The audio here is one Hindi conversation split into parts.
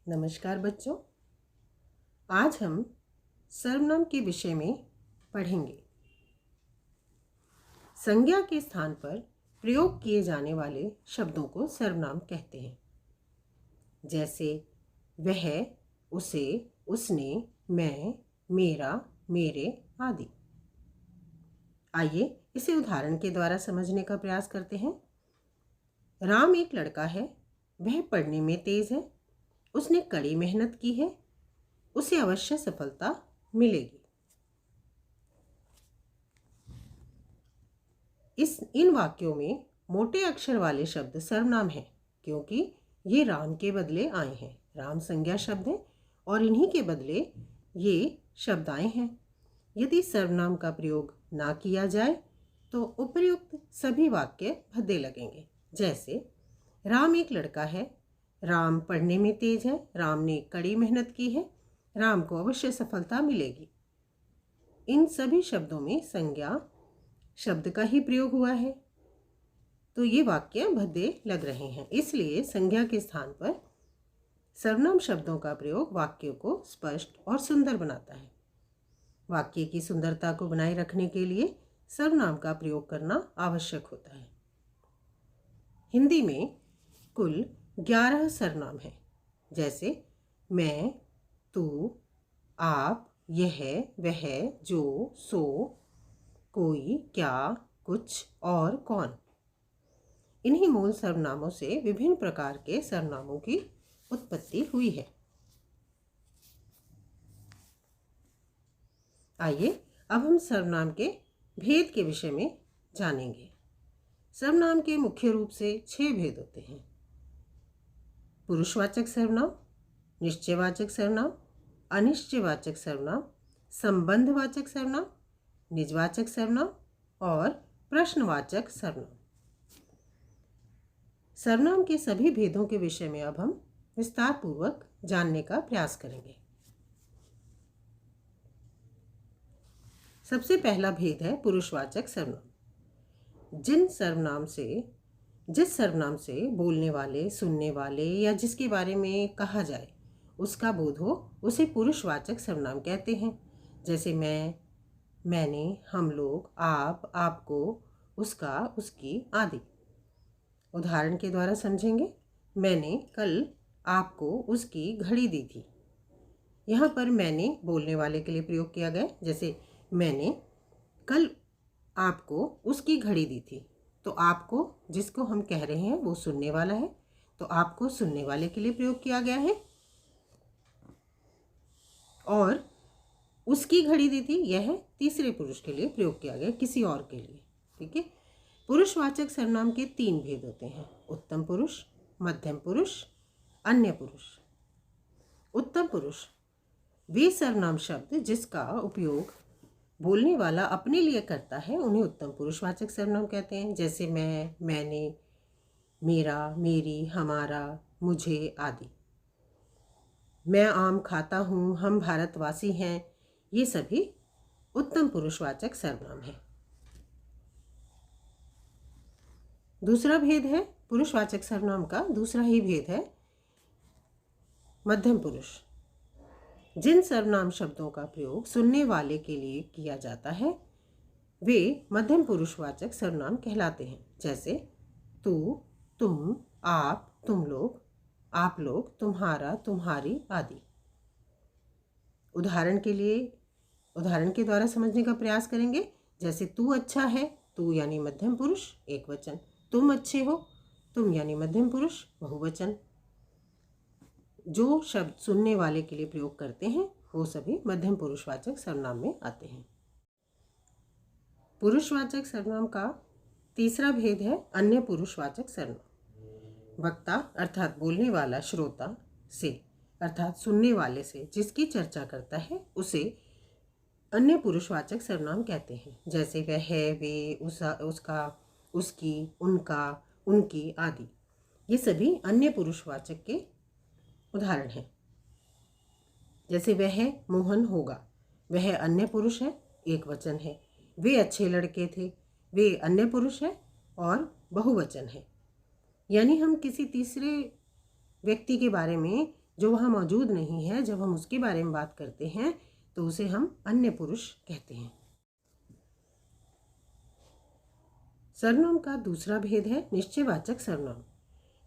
नमस्कार बच्चों, आज हम सर्वनाम के विषय में पढ़ेंगे। संज्ञा के स्थान पर प्रयोग किए जाने वाले शब्दों को सर्वनाम कहते हैं, जैसे वह, उसे, उसने, मैं, मेरा, मेरे आदि। आइए इसे उदाहरण के द्वारा समझने का प्रयास करते हैं। राम एक लड़का है, वह पढ़ने में तेज है, उसने कड़ी मेहनत की है, उसे अवश्य सफलता मिलेगी। इन वाक्यों में मोटे अक्षर वाले शब्द सर्वनाम हैं, क्योंकि ये राम के बदले आए हैं। राम संज्ञा शब्द है और इन्हीं के बदले ये शब्द आए हैं। यदि सर्वनाम का प्रयोग ना किया जाए तो उपर्युक्त सभी वाक्य भद्दे लगेंगे। जैसे राम एक लड़का है, राम पढ़ने में तेज है, राम ने कड़ी मेहनत की है, राम को अवश्य सफलता मिलेगी। इन सभी शब्दों में संज्ञा शब्द का ही प्रयोग हुआ है, तो ये वाक्य भद्दे लग रहे हैं। इसलिए संज्ञा के स्थान पर सर्वनाम शब्दों का प्रयोग वाक्यों को स्पष्ट और सुंदर बनाता है। वाक्य की सुंदरता को बनाए रखने के लिए सर्वनाम का प्रयोग करना आवश्यक होता है। हिंदी में कुल 11 सर्वनाम हैं, जैसे मैं, तू, आप, यह, वह, जो, सो, कोई, क्या, कुछ और कौन। इन्हीं मूल सर्वनामों से विभिन्न प्रकार के सर्वनामों की उत्पत्ति हुई है। आइए अब हम सर्वनाम के भेद के विषय में जानेंगे। सर्वनाम के मुख्य रूप से 6 भेद होते हैं: पुरुषवाचक सर्वनाम, निश्चयवाचक सर्वनाम, अनिश्चयवाचक सर्वनाम, संबंधवाचक सर्वनाम, निजवाचक सर्वनाम और प्रश्नवाचक सर्वनाम। सर्वनाम के सभी भेदों के विषय में अब हम विस्तार पूर्वक जानने का प्रयास करेंगे। सबसे पहला भेद है पुरुषवाचक सर्वनाम। जिस सर्वनाम से बोलने वाले, सुनने वाले या जिसके बारे में कहा जाए उसका बोध हो, उसे पुरुषवाचक सर्वनाम कहते हैं। जैसे मैं, मैंने, हम लोग, आप, आपको, उसका, उसकी आदि। उदाहरण के द्वारा समझेंगे। मैंने कल आपको उसकी घड़ी दी थी। यहाँ पर मैंने बोलने वाले के लिए प्रयोग किया गया। जैसे मैंने कल आपको उसकी घड़ी दी थी, तो आपको, जिसको हम कह रहे हैं, वो सुनने वाला है, तो आपको सुनने वाले के लिए प्रयोग किया गया है। और उसकी घड़ी दी थी, यह तीसरे पुरुष के लिए प्रयोग किया गया, किसी और के लिए। ठीक है। पुरुषवाचक सर्वनाम के 3 भेद होते हैं: उत्तम पुरुष, मध्यम पुरुष, अन्य पुरुष। उत्तम पुरुष वे सर्वनाम शब्द जिसका उपयोग बोलने वाला अपने लिए करता है, उन्हें उत्तम पुरुषवाचक सर्वनाम कहते हैं। जैसे मैं, मैंने, मेरा, मेरी, हमारा, मुझे आदि। मैं आम खाता हूँ, हम भारतवासी हैं, ये सभी उत्तम पुरुषवाचक सर्वनाम हैं। दूसरा भेद है पुरुषवाचक सर्वनाम का, दूसरा ही भेद है मध्यम पुरुष। जिन सर्वनाम शब्दों का प्रयोग सुनने वाले के लिए किया जाता है वे मध्यम पुरुषवाचक सर्वनाम कहलाते हैं। जैसे तू, तुम, आप, तुम लोग, आप लोग, तुम्हारा, तुम्हारी आदि। उदाहरण के द्वारा समझने का प्रयास करेंगे। जैसे तू अच्छा है, तू यानी मध्यम पुरुष एक वचन, तुम अच्छे हो, तुम यानी मध्यम पुरुष बहुवचन। जो शब्द सुनने वाले के लिए प्रयोग करते हैं वो सभी मध्यम पुरुषवाचक सर्वनाम में आते हैं। पुरुषवाचक सर्वनाम का तीसरा भेद है अन्य पुरुषवाचक सर्वनाम। वक्ता अर्थात बोलने वाला श्रोता से अर्थात सुनने वाले से जिसकी चर्चा करता है उसे अन्य पुरुषवाचक सर्वनाम कहते हैं। जैसे वह, वे, उसका, उसकी, उनका, उनकी आदि। ये सभी अन्य पुरुषवाचक के उदाहरण हैं। जैसे वह मोहन होगा, वह अन्य पुरुष है, एक वचन है। वे अच्छे लड़के थे, वे अन्य पुरुष है और बहुवचन है। यानी हम किसी तीसरे व्यक्ति के बारे में जो वहाँ मौजूद नहीं है, जब हम उसके बारे में बात करते हैं तो उसे हम अन्य पुरुष कहते हैं। सर्वनाम का दूसरा भेद है निश्चयवाचक सर्वनाम।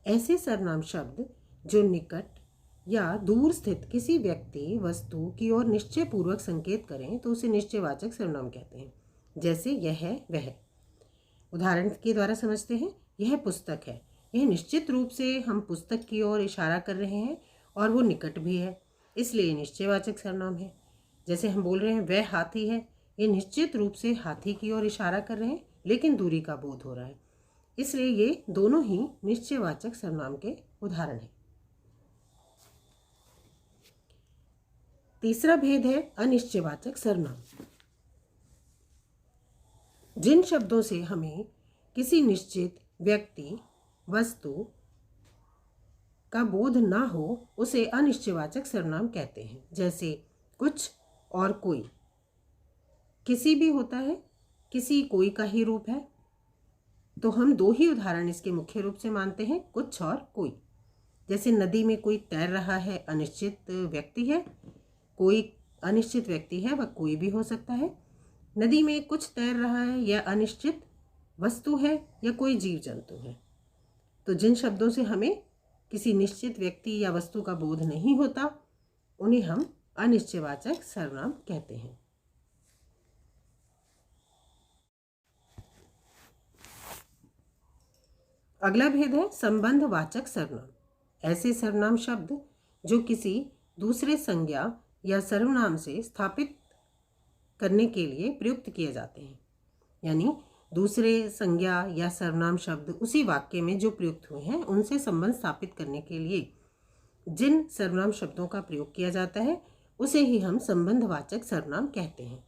ऐसे सर्वनाम शब्द जो निकट या दूर स्थित किसी व्यक्ति वस्तु की ओर निश्चय पूर्वक संकेत करें तो उसे निश्चयवाचक सर्वनाम कहते हैं। जैसे यह वह। उदाहरण के द्वारा समझते हैं। यह पुस्तक है। यह निश्चित रूप से हम पुस्तक की ओर इशारा कर रहे हैं और वो निकट भी है, इसलिए निश्चयवाचक सर्वनाम है। जैसे हम बोल रहे हैं वह हाथी है। ये निश्चित रूप से हाथी की ओर इशारा कर रहे हैं, लेकिन दूरी का बोध हो रहा है, इसलिए ये दोनों ही निश्चयवाचक सर्वनाम के उदाहरण हैं। तीसरा भेद है अनिश्चयवाचक सर्वनाम। जिन शब्दों से हमें किसी निश्चित व्यक्ति वस्तु का बोध ना हो उसे अनिश्चयवाचक सर्वनाम कहते हैं। जैसे कुछ और कोई। किसी भी होता है, किसी कोई का ही रूप है, तो हम दो ही उदाहरण इसके मुख्य रूप से मानते हैं, कुछ और कोई। जैसे नदी में कोई तैर रहा है, अनिश्चित व्यक्ति है। कोई अनिश्चित व्यक्ति है, वह कोई भी हो सकता है। नदी में कुछ तैर रहा है, यह अनिश्चित वस्तु है या कोई जीव जंतु है। तो जिन शब्दों से हमें किसी निश्चित व्यक्ति या वस्तु का बोध नहीं होता उन्हें हम अनिश्चयवाचक सर्वनाम कहते हैं। अगला भेद है संबंधवाचक सर्वनाम। ऐसे सर्वनाम शब्द जो किसी दूसरे संज्ञा या सर्वनाम से स्थापित करने के लिए प्रयुक्त किए जाते हैं। यानी दूसरे संज्ञा या सर्वनाम शब्द उसी वाक्य में जो प्रयुक्त हुए हैं उनसे संबंध स्थापित करने के लिए जिन सर्वनाम शब्दों का प्रयोग किया जाता है उसे ही हम संबंधवाचक सर्वनाम कहते हैं।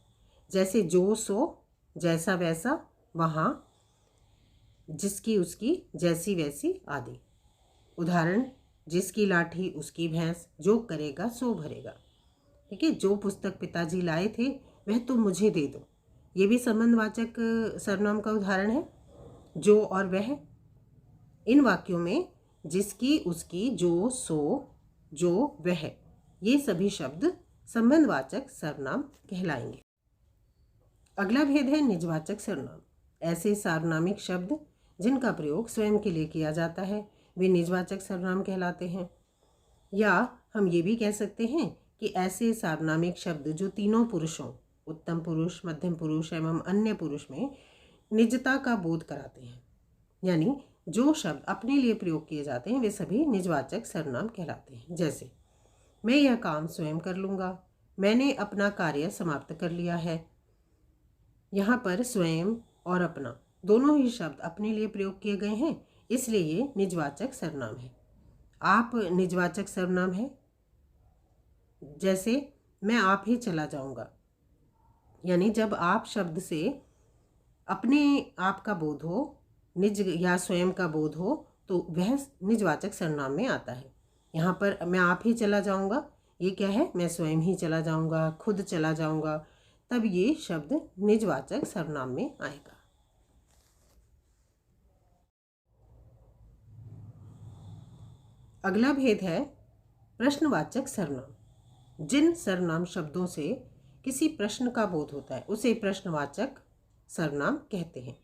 जैसे जो सो, जैसा वैसा, वहाँ, जिसकी उसकी, जैसी वैसी आदि। उदाहरण, जिसकी लाठी उसकी भैंस, जो करेगा सो भरेगा। ठीक है। जो पुस्तक पिताजी लाए थे वह तो मुझे दे दो, ये भी संबंधवाचक सर्वनाम का उदाहरण है। जो और वह, इन वाक्यों में जिसकी उसकी, जो सो, जो वह, ये सभी शब्द संबंधवाचक सर्वनाम कहलाएंगे। अगला भेद है निजवाचक सर्वनाम। ऐसे सार्वनामिक शब्द जिनका प्रयोग स्वयं के लिए किया जाता है वे निजवाचक सर्वनाम कहलाते हैं। या हम ये भी कह सकते हैं कि ऐसे सार्वनामिक शब्द जो तीनों पुरुषों, उत्तम पुरुष, मध्यम पुरुष एवं अन्य पुरुष में निजता का बोध कराते हैं, यानी जो शब्द अपने लिए प्रयोग किए जाते हैं वे सभी निजवाचक सर्वनाम कहलाते हैं। जैसे मैं यह काम स्वयं कर लूँगा, मैंने अपना कार्य समाप्त कर लिया है। यहाँ पर स्वयं और अपना दोनों ही शब्द अपने लिए प्रयोग किए गए हैं, इसलिए ये निजवाचक सर्वनाम है। आप निजवाचक सर्वनाम है। जैसे मैं आप ही चला जाऊँगा, यानी जब आप शब्द से अपने आप का बोध हो, निज या स्वयं का बोध हो, तो वह निजवाचक सर्वनाम में आता है। यहाँ पर मैं आप ही चला जाऊँगा, ये क्या है, मैं स्वयं ही चला जाऊँगा, खुद चला जाऊँगा, तब ये शब्द निजवाचक सर्वनाम में आएगा। अगला भेद है प्रश्नवाचक सर्वनाम। जिन सर्वनाम शब्दों से किसी प्रश्न का बोध होता है उसे प्रश्नवाचक सर्वनाम कहते हैं।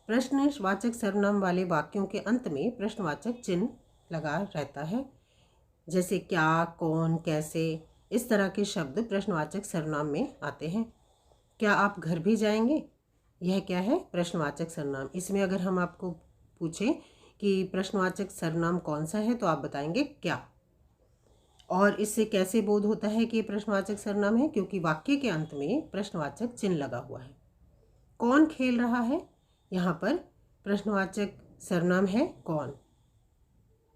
प्रश्नवाचक सर्वनाम वाले वाक्यों के अंत में प्रश्नवाचक चिन्ह लगा रहता है। जैसे क्या, कौन, कैसे, इस तरह के शब्द प्रश्नवाचक सर्वनाम में आते हैं। क्या आप घर भी जाएंगे, यह क्या है, प्रश्नवाचक सर्वनाम। इसमें अगर हम आपको पूछें कि प्रश्नवाचक सर्वनाम कौन सा है तो आप बताएंगे क्या। और इससे कैसे बोध होता है कि ये प्रश्नवाचक सर्वनाम है, क्योंकि वाक्य के अंत में प्रश्नवाचक चिन्ह लगा हुआ है। कौन खेल रहा है, यहाँ पर प्रश्नवाचक सर्वनाम है कौन,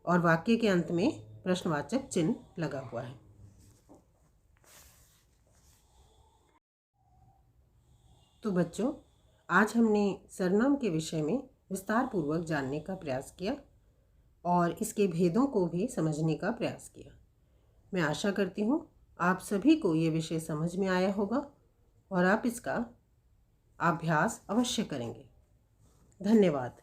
और वाक्य के अंत में प्रश्नवाचक चिन्ह लगा हुआ है। तो बच्चों, आज हमने सर्वनाम के विषय में विस्तार पूर्वक जानने का प्रयास किया और इसके भेदों को भी समझने का प्रयास किया। मैं आशा करती हूँ आप सभी को ये विषय समझ में आया होगा और आप इसका अभ्यास अवश्य करेंगे। धन्यवाद।